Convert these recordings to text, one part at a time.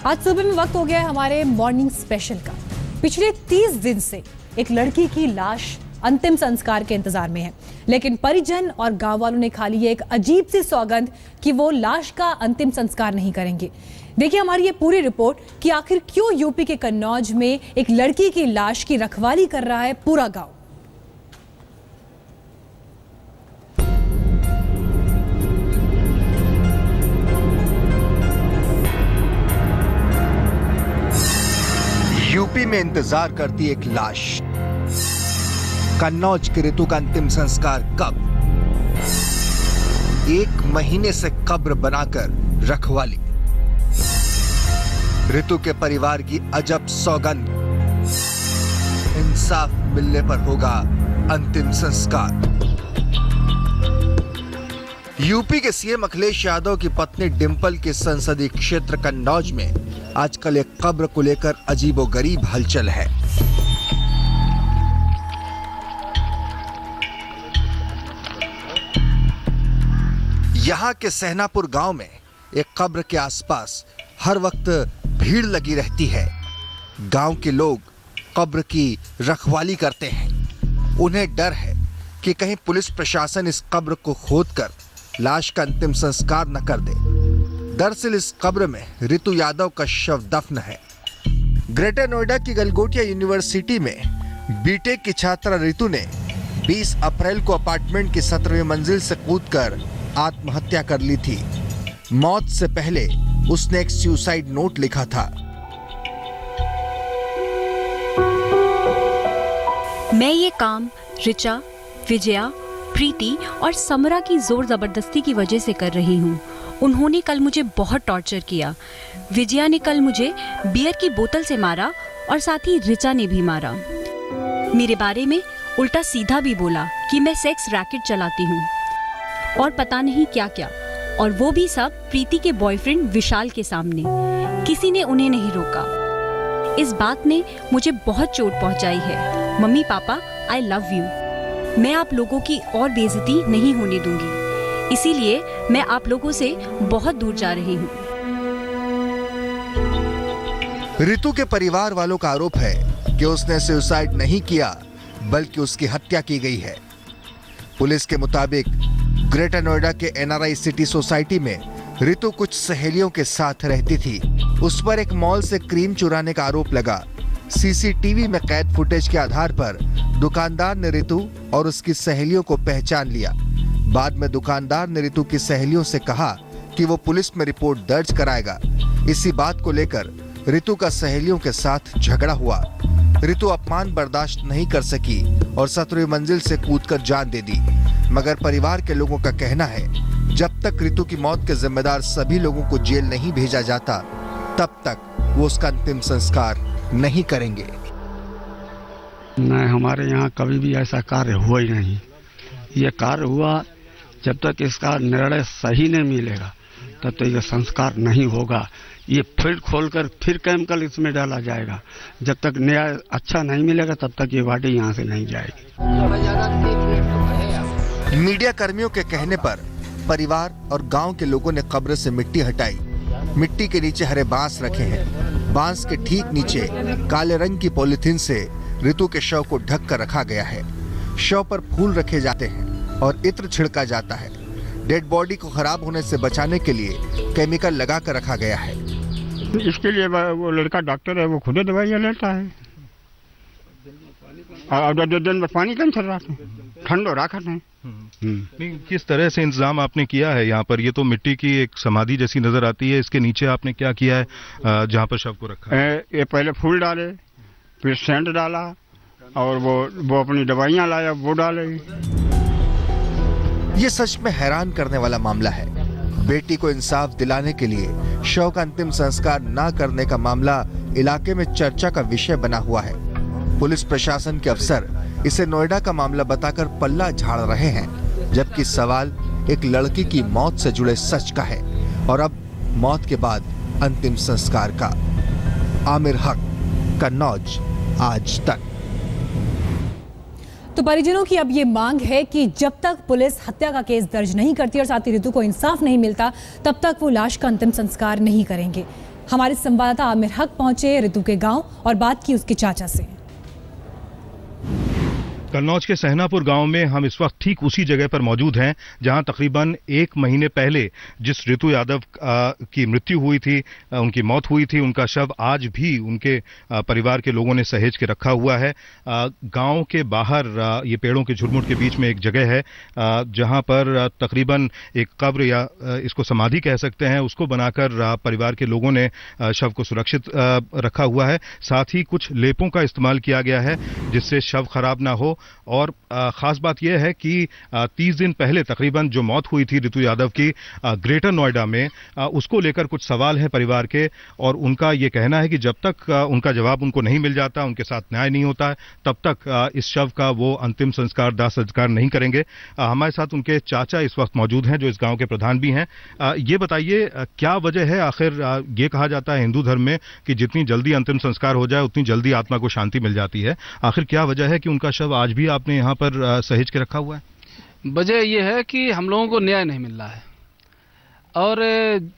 आज सुबह में वक्त हो गया है हमारे मॉर्निंग स्पेशल का। पिछले 30 दिन से एक लड़की की लाश अंतिम संस्कार के इंतजार में है, लेकिन परिजन और गांव वालों ने खा ली है एक अजीब सी सौगंध कि वो लाश का अंतिम संस्कार नहीं करेंगे। देखिए हमारी ये पूरी रिपोर्ट कि आखिर क्यों यूपी के कन्नौज में एक लड़की की लाश की रखवाली कर रहा है पूरा गांव। यूपी में इंतजार करती एक लाश। कन्नौज की ऋतु का अंतिम संस्कार कब? 1 महीने से कब्र बनाकर रखवाली। ऋतु के परिवार की अजब सौगंध। इंसाफ मिलने पर होगा अंतिम संस्कार। यूपी के सीएम अखिलेश यादव की पत्नी डिंपल के संसदीय क्षेत्र कन्नौज में आजकल एक कब्र को लेकर अजीबोगरीब हलचल है। यहां के सहनापुर गांव में एक कब्र के आसपास हर वक्त भीड़ लगी रहती है। गांव के लोग कब्र की रखवाली करते हैं। उन्हें डर है कि कहीं पुलिस प्रशासन इस कब्र को खोदकर लाश का अंतिम संस्कार न कर दे। दरअसल इस कब्र में ऋतु यादव का शव दफन है। ग्रेटर नोएडा की गलगोटिया यूनिवर्सिटी में बीटेक की छात्रा ऋतु ने 20 अप्रैल को अपार्टमेंट की 17वीं मंजिल से कूदकर आत्महत्या कर ली थी। मौत से पहले उसने एक सुसाइड नोट लिखा था। मैं ये काम ऋचा, विजया, प्रीति और समरा की जोर जबरदस्ती की वजह से कर रही हूँ। उन्होंने कल मुझे बहुत टॉर्चर किया। विजया ने कल मुझे बियर की बोतल से मारा और साथ ही ऋचा ने भी मारा। मेरे बारे में उल्टा सीधा भी बोला कि मैं सेक्स रैकेट चलाती हूँ और पता नहीं क्या क्या, और वो भी सब प्रीति के बॉयफ्रेंड विशाल के सामने। किसी ने उन्हें नहीं रोका। इस बात ने मुझे बहुत चोट पहुंचाई है। Mummy papa, I love you. मैं आप लोगों की और बेइज्जती नहीं होने दूंगी, इसीलिए मैं आप लोगों से बहुत दूर जा रही हूँ। ऋतु के परिवार वालों का आरोप है कि उसने सुसाइड नहीं किया, बल्कि उसकी हत्या की गई है। पुलिस के मुताबिक ग्रेटर नोएडा के एनआरआई सिटी सोसाइटी में ऋतु कुछ सहेलियों के साथ रहती थी। उस पर एक मॉल से क्रीम चुराने का आरोप लगा। सीसीटीवी में कैद फुटेज के आधार पर दुकानदार ने ऋतु और उसकी सहेलियों को पहचान लिया। बाद में दुकानदार ने ऋतु की सहेलियों से कहा कि वो पुलिस में रिपोर्ट दर्ज कराएगा। इसी बात को लेकर ऋतु का सहेलियों के साथ झगड़ा हुआ। ऋतु अपमान बर्दाश्त नहीं कर सकी और 17वीं मंजिल से कूदकर जान दे दी। मगर परिवार के लोगों का कहना है जब तक ऋतु की मौत के जिम्मेदार सभी लोगों को जेल नहीं भेजा जाता, तब तक वो उसका अंतिम संस्कार नहीं करेंगे। नहीं, हमारे यहाँ कभी भी ऐसा कार्य हुआ ही नहीं। ये कार्य हुआ जब तक इसका निर्णय सही नहीं मिलेगा तब तक ये संस्कार नहीं होगा। ये फिर खोलकर फिर केमिकल इसमें डाला जाएगा। जब तक न्याय अच्छा नहीं मिलेगा तब तक ये बॉडी यहाँ से नहीं जाएगी। मीडिया कर्मियों के कहने पर परिवार और गांव के लोगों ने कब्र से मिट्टी हटाई। मिट्टी के नीचे हरे बांस रखे हैं। बांस के ठीक नीचे काले रंग की पॉलीथीन से ऋतु के शव को ढक कर रखा गया है। शव पर फूल रखे जाते हैं और इत्र छिड़का जाता है। डेड बॉडी को खराब होने से बचाने के लिए केमिकल लगा कर रखा गया है। इसके लिए वो लड़का डॉक्टर है, वो खुद दवाइयाँ लेता है। और 2 दिन में पानी कम चल रहा था, ठंडो राखत है। नहीं, किस तरह से इंतजाम आपने किया है यहाँ पर? ये तो मिट्टी की एक समाधि जैसी नजर आती है। इसके नीचे आपने क्या किया है जहाँ पर शव को रखा है? ये पहले फूल डाले, फिर सेंट डाला और वो अपनी दवाइयाँ लाया, वो डाले। ये सच में हैरान करने वाला मामला है। बेटी को इंसाफ दिलाने के लिए शव का अंतिम संस्कार न करने का मामला इलाके में चर्चा का विषय बना हुआ है। पुलिस प्रशासन के अफसर इसे नोएडा का मामला बताकर पल्ला झाड़ रहे हैं, जबकि सवाल एक लड़की की मौत से जुड़े सच का है और अब मौत के बाद अंतिम संस्कार का। आमिर हक, कन्नौज, आज तक। तो परिजनों की अब ये मांग है कि जब तक पुलिस हत्या का केस दर्ज नहीं करती और साथ ही ऋतु को इंसाफ नहीं मिलता, तब तक वो लाश का अंतिम संस्कार नहीं करेंगे। हमारे संवाददाता आमिर हक पहुंचे रितु के गांव और बात की उसके चाचा से। कन्नौज के सहनापुर गांव में हम इस वक्त ठीक उसी जगह पर मौजूद हैं जहां तकरीबन 1 महीने पहले जिस रितु यादव की मृत्यु हुई थी, उनकी मौत हुई थी, उनका शव आज भी उनके परिवार के लोगों ने सहेज के रखा हुआ है। गांव के बाहर ये पेड़ों के झुरमुट के बीच में एक जगह है जहां पर तकरीबन एक कब्र या इसको समाधि कह सकते हैं, उसको बनाकर परिवार के लोगों ने शव को सुरक्षित रखा हुआ है। साथ ही कुछ लेपों का इस्तेमाल किया गया है जिससे शव खराब ना हो। और खास बात यह है कि 30 दिन पहले तकरीबन जो मौत हुई थी रितु यादव की ग्रेटर नोएडा में, उसको लेकर कुछ सवाल है परिवार के, और उनका यह कहना है कि जब तक उनका जवाब उनको नहीं मिल जाता, उनके साथ न्याय नहीं होता है, तब तक इस शव का वो अंतिम संस्कार, दाह संस्कार नहीं करेंगे। हमारे साथ उनके चाचा इस वक्त मौजूद हैं जो इस गांव के प्रधान भी हैं। ये बताइए क्या वजह है, आखिर ये कहा जाता है हिंदू धर्म में कि जितनी जल्दी अंतिम संस्कार हो जाए उतनी जल्दी आत्मा को शांति मिल जाती है, आखिर क्या वजह है कि उनका शव आज भी आपने यहाँ पर सहेज के रखा हुआ है? वजह यह है कि हम लोगों को न्याय नहीं मिल रहा है और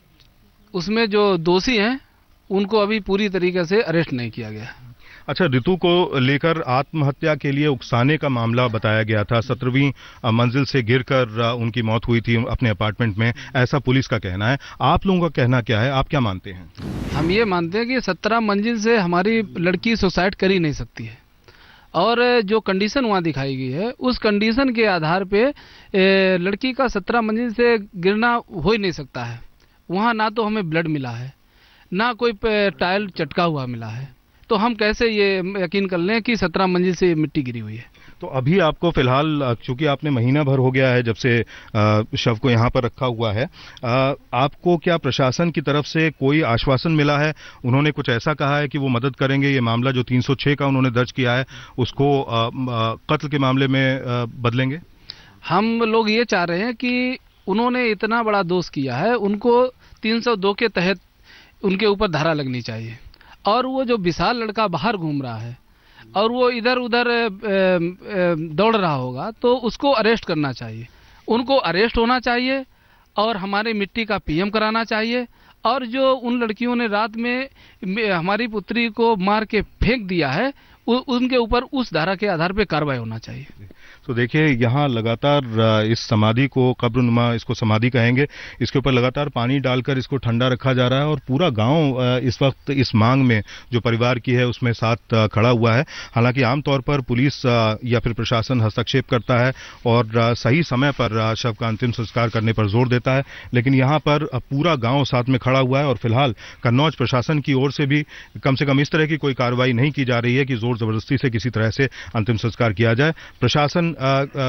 उसमें जो दोषी हैं उनको अभी पूरी तरीके से अरेस्ट नहीं किया गया। अच्छा, रितु को लेकर आत्महत्या के लिए उकसाने का मामला बताया गया था। 17वीं मंजिल से गिरकर उनकी मौत हुई थी अपने अपार्टमेंट में, ऐसा पुलिस का कहना है। आप लोगों का कहना क्या है, आप क्या मानते हैं? हम ये मानते हैं कि 17 मंजिल से हमारी लड़की सुसाइड कर ही नहीं सकती है और जो कंडीशन वहाँ दिखाई गई है उस कंडीशन के आधार पे लड़की का 17 मंजिल से गिरना हो ही नहीं सकता है। वहाँ ना तो हमें ब्लड मिला है, ना कोई टाइल चटका हुआ मिला है, तो हम कैसे ये यकीन कर लें कि 17 मंजिल से मिट्टी गिरी हुई है। तो अभी आपको फिलहाल, चूंकि आपने महीना भर हो गया है जब से शव को यहाँ पर रखा हुआ है, आपको क्या प्रशासन की तरफ से कोई आश्वासन मिला है? उन्होंने कुछ ऐसा कहा है कि वो मदद करेंगे? ये मामला जो 306 का उन्होंने दर्ज किया है उसको कत्ल के मामले में बदलेंगे? हम लोग ये चाह रहे हैं कि उन्होंने इतना बड़ा दोष किया है, उनको 302 के तहत उनके ऊपर धारा लगनी चाहिए। और वो जो विशाल लड़का बाहर घूम रहा है और वो इधर उधर दौड़ रहा होगा तो उसको अरेस्ट करना चाहिए, उनको अरेस्ट होना चाहिए और हमारे मिट्टी का पीएम कराना चाहिए। और जो उन लड़कियों ने रात में हमारी पुत्री को मार के फेंक दिया है उनके ऊपर उस धारा के आधार पे कार्रवाई होना चाहिए। तो देखिए, यहाँ लगातार इस समाधि को, कब्रनुमा इसको समाधि कहेंगे, इसके ऊपर लगातार पानी डालकर इसको ठंडा रखा जा रहा है और पूरा गांव इस वक्त इस मांग में जो परिवार की है उसमें साथ खड़ा हुआ है। हालांकि आमतौर पर पुलिस या फिर प्रशासन हस्तक्षेप करता है और सही समय पर शव का अंतिम संस्कार करने पर जोर देता है, लेकिन यहाँ पर पूरा गाँव साथ में खड़ा हुआ है और फिलहाल कन्नौज प्रशासन की ओर से भी कम से कम इस तरह की कोई कार्रवाई नहीं की जा रही है कि जबरदस्ती से किसी तरह से अंतिम संस्कार किया जाए। प्रशासन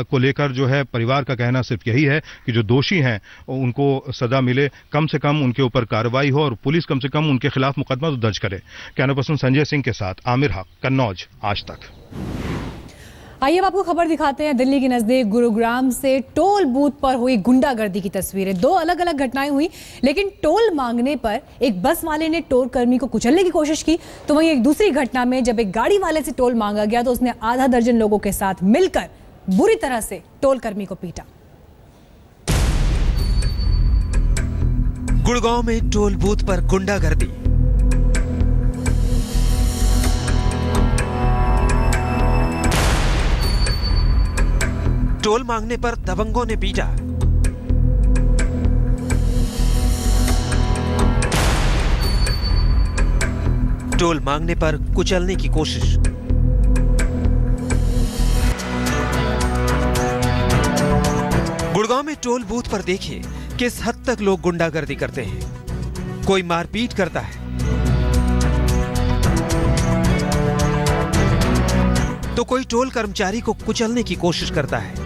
को लेकर जो है परिवार का कहना सिर्फ यही है कि जो दोषी हैं उनको सजा मिले, कम से कम उनके ऊपर कार्रवाई हो और पुलिस कम से कम उनके खिलाफ मुकदमा तो दर्ज करे। कैमरा पर्सन संजय सिंह के साथ आमिर हक, कन्नौज, आज तक। आइए अब आपको खबर दिखाते हैं दिल्ली के नजदीक गुरुग्राम से टोल बूथ पर हुई गुंडागर्दी की तस्वीरें। 2 अलग अलग घटनाएं हुई, लेकिन टोल मांगने पर एक बस वाले ने टोल कर्मी को कुचलने की कोशिश की, तो वहीं एक दूसरी घटना में जब एक गाड़ी वाले से टोल मांगा गया तो उसने आधा दर्जन लोगों के साथ मिलकर बुरी तरह से टोल कर्मी को पीटा। गुड़गांव में टोल बूथ पर गुंडागर्दी। टोल मांगने पर दबंगों ने पीटा। टोल मांगने पर कुचलने की कोशिश। गुड़गांव में टोल बूथ पर देखिए किस हद तक लोग गुंडागर्दी करते हैं। कोई मारपीट करता है तो कोई टोल कर्मचारी को कुचलने की कोशिश करता है।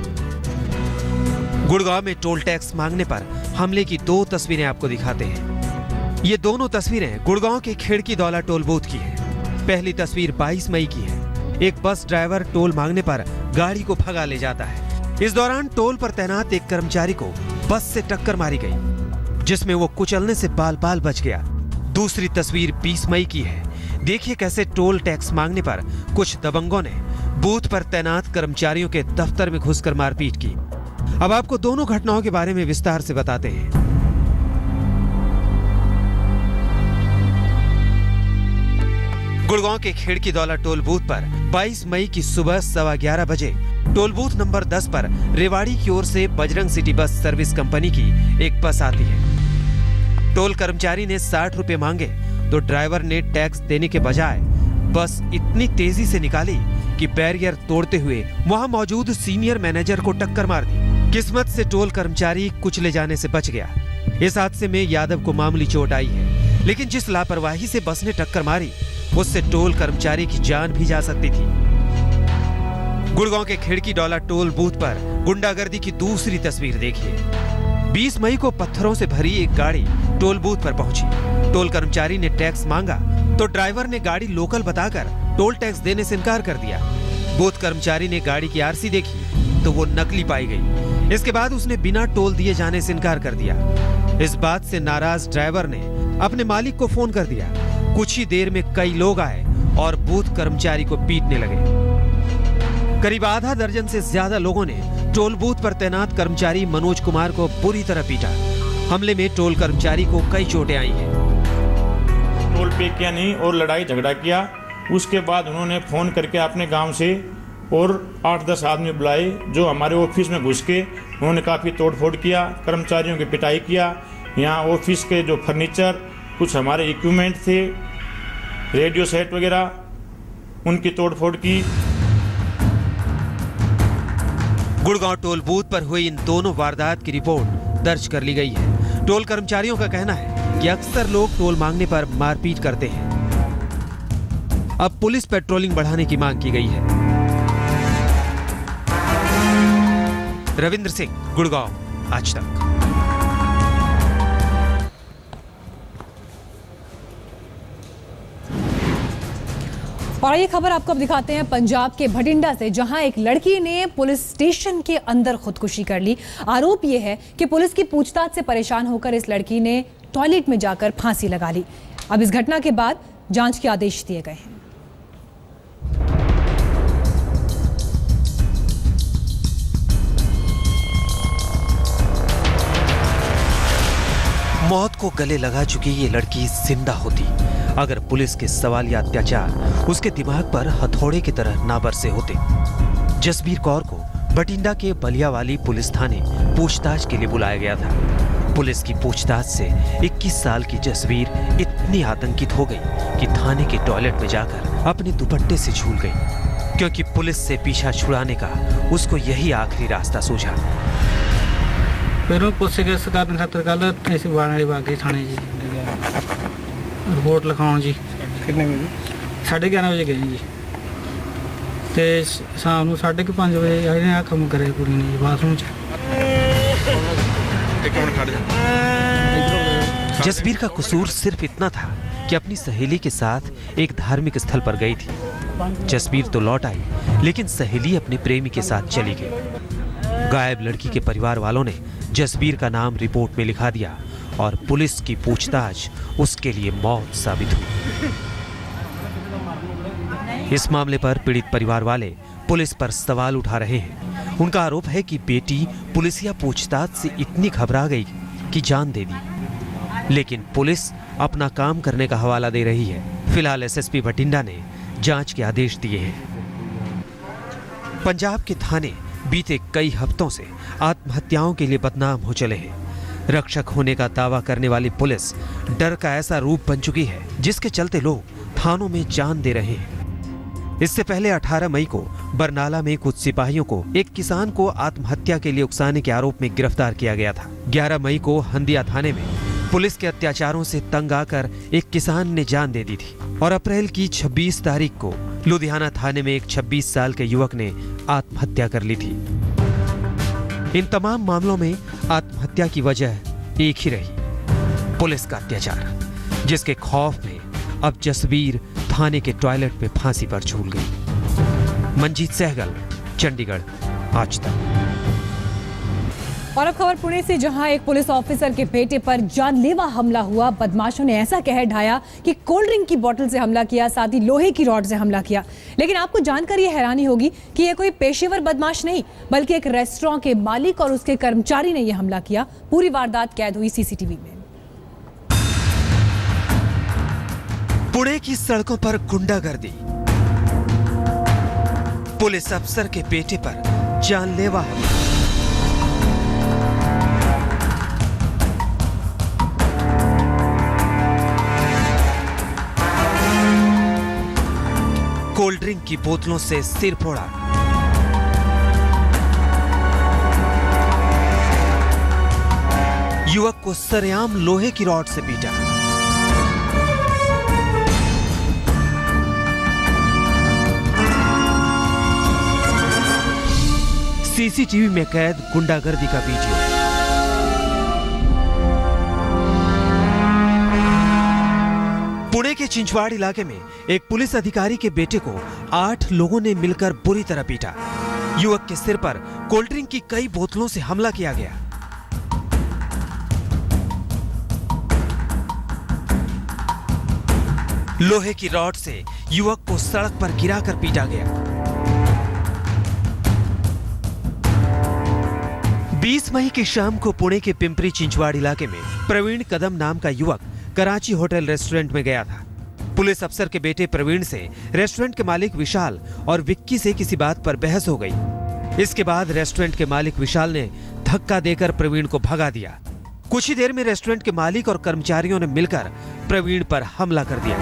गुड़गांव में टोल टैक्स मांगने पर हमले की 2 तस्वीरें आपको दिखाते हैं। ये दोनों तस्वीरें गुड़गांव के खिड़की दौला टोल बूथ की है। पहली तस्वीर 22 मई की है। एक बस ड्राइवर टोल मांगने पर गाड़ी को भगा ले जाता है। इस दौरान टोल पर तैनात एक कर्मचारी को बस से टक्कर मारी गई, जिसमें वो कुचलने से बाल बाल बच गया। दूसरी तस्वीर 20 मई की है। देखिए कैसे टोल टैक्स मांगने पर कुछ दबंगों ने बूथ पर तैनात कर्मचारियों के दफ्तर में घुसकर मारपीट की। अब आपको दोनों घटनाओं के बारे में विस्तार से बताते हैं। गुड़गांव के खिड़की दौला टोल बूथ पर 22 मई की सुबह 11:15 बजे टोल बूथ नंबर 10 पर रेवाड़ी की ओर से Bajrang city bus service company की एक बस आती है। टोल कर्मचारी ने 60 रुपए मांगे तो ड्राइवर ने टैक्स देने के बजाय बस इतनी तेजी से निकाली कि बैरियर तोड़ते हुए वहां मौजूद सीनियर मैनेजर को टक्कर मार दी। किस्मत से टोल कर्मचारी कुचले जाने से बच गया। इस हादसे में यादव को मामूली चोट आई है, लेकिन जिस लापरवाही से बस ने टक्कर मारी उससे टोल कर्मचारी की जान भी जा सकती थी। गुड़गांव के खिड़की डौला टोल बूथ पर गुंडागर्दी की दूसरी तस्वीर देखिए। 20 मई को पत्थरों से भरी एक गाड़ी टोल बूथ पर पहुंची। टोल कर्मचारी ने टैक्स मांगा तो ड्राइवर ने गाड़ी लोकल बताकर टोल टैक्स देने से इनकार कर दिया। बूथ कर्मचारी ने गाड़ी की आरसी देखी तो वो नकली पाई गई। इसके बाद उसने बिना टोल दिए जाने से इनकार कर दिया। इस बात से नाराज ड्राइवर ने अपने मालिक को फोन कर दिया। कुछ ही देर में कई लोग आए और बूथ कर्मचारी को पीटने लगे। करीब आधा दर्जन से ज्यादा लोगों ने टोल बूथ पर तैनात कर्मचारी मनोज कुमार को बुरी तरह पीटा। हमले में टोल कर्मचारी को कई चोटें आई हैं। टोल पे किया नहीं और लड़ाई झगड़ा किया। उसके बाद उन्होंने फोन करके अपने गांव से और 8-10 आदमी बुलाए जो हमारे ऑफिस में घुस के उन्होंने काफ़ी तोड़फोड़ किया, कर्मचारियों की पिटाई किया। यहाँ ऑफिस के जो फर्नीचर, कुछ हमारे इक्विपमेंट थे, रेडियो सेट वगैरह, उनकी तोड़फोड़ की। गुड़गांव टोल बूथ पर हुई इन दोनों वारदात की रिपोर्ट दर्ज कर ली गई है। टोल कर्मचारियों का कहना है कि अक्सर लोग टोल मांगने पर मारपीट करते हैं। अब पुलिस पेट्रोलिंग बढ़ाने की मांग की गई है। रविंद्र सिंह, गुड़गांव, आज तक। और ये खबर आपको अब दिखाते हैं पंजाब के भटिंडा से, जहां एक लड़की ने पुलिस स्टेशन के अंदर खुदकुशी कर ली। आरोप यह है कि पुलिस की पूछताछ से परेशान होकर इस लड़की ने टॉयलेट में जाकर फांसी लगा ली। अब इस घटना के बाद जांच के आदेश दिए गए हैं। मौत को गले लगा चुकी ये लड़की जिंदा होती अगर पुलिस के सवालिया अत्याचार उसके दिमाग पर हथौड़े की तरह ना बरसे होते। जसबीर कौर को बठिंडा के बलियावाली पुलिस थाने पूछताछ के लिए बुलाया गया था। पुलिस की पूछताछ से 21 साल की जसबीर इतनी आतंकित हो गई कि थाने के टॉयलेट में जाकर अपने दुपट्टे से झूल गई, क्योंकि पुलिस से पीछा छुड़ाने का उसको यही आखिरी रास्ता सूझा। फिर पुछगिछ करने खातर कल ऐसे बागी थाने जी रिपोर्ट लिखाउण जी। कितने बजे? 11:30 बजे गए जी, तो शाम को 5:30 बजे आए आ कम करे कुड़ी ने बाथरूम च। जसबीर का कसूर सिर्फ इतना था कि अपनी सहेली के साथ एक धार्मिक स्थल पर गई थी। जसबीर तो लौट आई, लेकिन सहेली अपने प्रेमी के साथ चली गई। गायब लड़की के परिवार वालों ने जसबीर का नाम रिपोर्ट में लिखा दिया और पुलिस की पूछताछ उसके लिए मौत साबित हुई। इस मामले पर पीड़ित परिवार वाले पुलिस पर सवाल उठा रहे हैं। उनका आरोप है कि बेटी पुलिसिया पूछताछ से इतनी घबरा गई कि जान दे दी, लेकिन पुलिस अपना काम करने का हवाला दे रही है। फिलहाल एसएसपी बठिंडा ने जांच के आदेश दिए हैं। पंजाब के थाने बीते कई हफ्तों से आत्महत्याओं के लिए बदनाम हो चले हैं। रक्षक होने का दावा करने वाली पुलिस डर का ऐसा रूप बन चुकी है जिसके चलते लोग थानों में जान दे रहे हैं। इससे पहले 18 मई को बरनाला में कुछ सिपाहियों को एक किसान को आत्महत्या के लिए उकसाने के आरोप में गिरफ्तार किया गया था। 11 मई को हंदिया थाने में पुलिस के अत्याचारों से तंग आकर एक किसान ने जान दे दी थी और अप्रैल की 26 तारीख को लुधियाना थाने में एक 26 साल के युवक ने आत्महत्या कर ली थी। इन तमाम मामलों में आत्महत्या की वजह एक ही रही, पुलिस का अत्याचार, जिसके खौफ में अब जसबीर थाने के टॉयलेट में फांसी पर झूल गई। मंजीत सहगल, चंडीगढ़, आज तक। और अब खबर पुणे से, जहां एक पुलिस ऑफिसर के बेटे पर जानलेवा हमला हुआ। बदमाशों ने ऐसा कहर ढाया कि कोल्ड ड्रिंक की बोतल से हमला किया, साथ ही लोहे की रॉड से हमला किया। लेकिन आपको जानकर यह हैरानी होगी कि यह कोई पेशेवर बदमाश नहीं, बल्कि एक रेस्टोरेंट के मालिक और उसके कर्मचारी ने यह हमला किया। पूरी वारदात कैद हुई सीसीटीवी में। पुणे की सड़कों पर गुंडागर्दी, पुलिस अफसर के बेटे पर जानलेवा हमला। कोल्ड ड्रिंक की बोतलों से सिर फोड़ा, युवक को सरेआम लोहे की रॉड से पीटा। सीसीटीवी में कैद गुंडागर्दी का वीडियो। पुणे के चिंचवाड़ इलाके में एक पुलिस अधिकारी के बेटे को 8 लोगों ने मिलकर बुरी तरह पीटा। युवक के सिर पर कोल्ड ड्रिंक की कई बोतलों से हमला किया गया। लोहे की रॉड से युवक को सड़क पर गिराकर पीटा गया। 20 मई की शाम को पुणे के पिंपरी चिंचवाड़ इलाके में प्रवीण कदम नाम का युवक कराची होटल रेस्टोरेंट में गया था। पुलिस अफसर के बेटे प्रवीण से रेस्टोरेंट के मालिक विशाल और विक्की से किसी बात पर बहस हो गई। इसके बाद रेस्टोरेंट के मालिक विशाल ने धक्का देकर प्रवीण को भगा दिया। कुछ ही देर में रेस्टोरेंट के मालिक और कर्मचारियों ने मिलकर प्रवीण पर हमला कर दिया।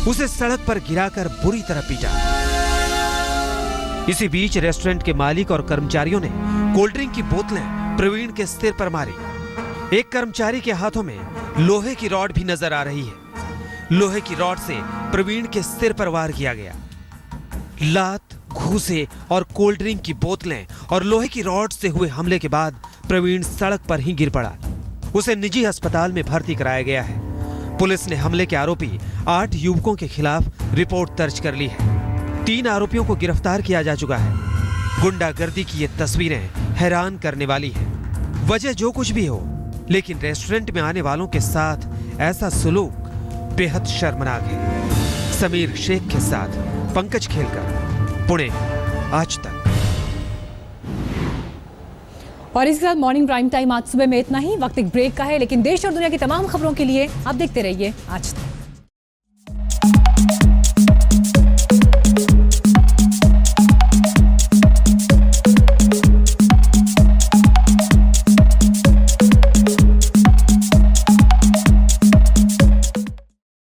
उसे सड़क पर गिराकर बुरी तरह पीटा। इसी बीच रेस्टोरेंट के मालिक और कर्मचारियों ने कोल्ड ड्रिंक की बोतलें प्रवीण के सिर पर मारी। एक कर्मचारी के हाथों में लोहे की रॉड भी नजर आ रही है। लोहे की रॉड से प्रवीण के सिर पर वार किया गया। लात, घूंसे और कोल्ड ड्रिंक की बोतलें और लोहे की रॉड से हुए हमले के बाद प्रवीण सड़क पर ही गिर पड़ा। उसे निजी अस्पताल में भर्ती कराया गया है। पुलिस ने हमले के आरोपी 8 युवकों के खिलाफ रिपोर्ट दर्ज कर ली है। 3 आरोपियों को गिरफ्तार किया जा चुका है। गुंडागर्दी की ये तस्वीरें हैरान करने वाली हैं। वजह जो कुछ भी हो, लेकिन रेस्टोरेंट में आने वालों के साथ ऐसा सलूक बेहद शर्मनाक है। समीर शेख के साथ पंकज खेलकर, पुणे, आज तक। और इसके साथ मॉर्निंग प्राइम टाइम आज सुबह में इतना ही। वक्त एक ब्रेक का है, लेकिन देश और दुनिया की तमाम खबरों के लिए आप देखते रहिए आज तक।